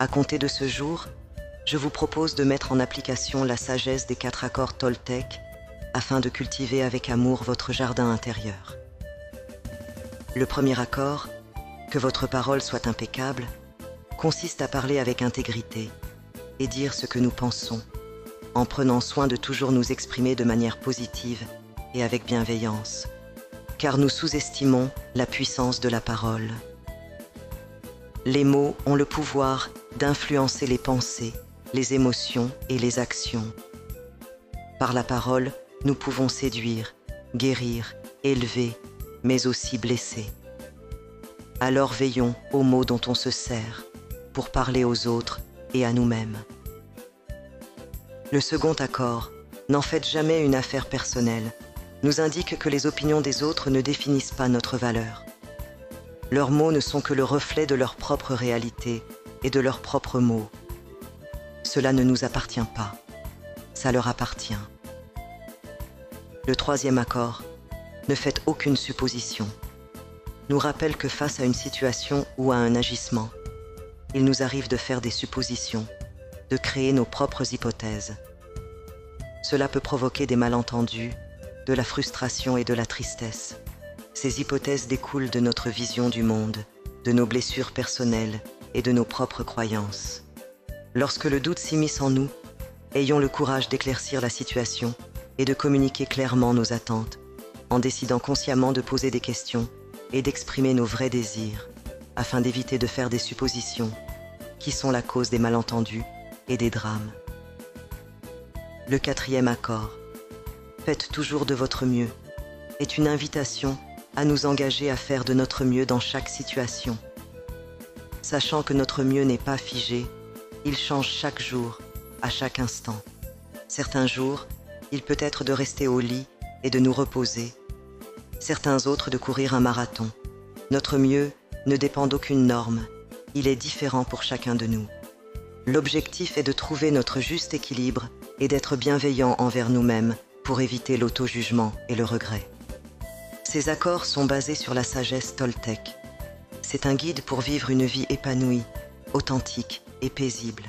À compter de ce jour, je vous propose de mettre en application la sagesse des 4 accords Toltec afin de cultiver avec amour votre jardin intérieur. Le premier accord, que votre parole soit impeccable, consiste à parler avec intégrité et dire ce que nous pensons, en prenant soin de toujours nous exprimer de manière positive et avec bienveillance, car nous sous-estimons la puissance de la parole. Les mots ont le pouvoir d'influencer les pensées, les émotions et les actions. Par la parole, nous pouvons séduire, guérir, élever, mais aussi blesser. Alors veillons aux mots dont on se sert pour parler aux autres et à nous-mêmes. Le second accord, n'en faites jamais une affaire personnelle, nous indique que les opinions des autres ne définissent pas notre valeur. Leurs mots ne sont que le reflet de leur propre réalité et de leurs propres mots. Cela ne nous appartient pas, ça leur appartient. Le troisième accord, ne faites aucune supposition, nous rappelle que face à une situation ou à un agissement, il nous arrive de faire des suppositions, de créer nos propres hypothèses. Cela peut provoquer des malentendus, de la frustration et de la tristesse. Ces hypothèses découlent de notre vision du monde, de nos blessures personnelles et de nos propres croyances. Lorsque le doute s'immisce en nous, ayons le courage d'éclaircir la situation et de communiquer clairement nos attentes, en décidant consciemment de poser des questions et d'exprimer nos vrais désirs, afin d'éviter de faire des suppositions, qui sont la cause des malentendus et des drames. Le quatrième accord, faites toujours de votre mieux, est une invitation à nous engager à faire de notre mieux dans chaque situation. Sachant que notre mieux n'est pas figé, il change chaque jour, à chaque instant. Certains jours, il peut être de rester au lit et de nous reposer. Certains autres de courir un marathon. Notre mieux ne dépend d'aucune norme, il est différent pour chacun de nous. L'objectif est de trouver notre juste équilibre et d'être bienveillant envers nous-mêmes pour éviter l'auto-jugement et le regret. Ces accords sont basés sur la sagesse Toltec. C'est un guide pour vivre une vie épanouie, authentique et paisible.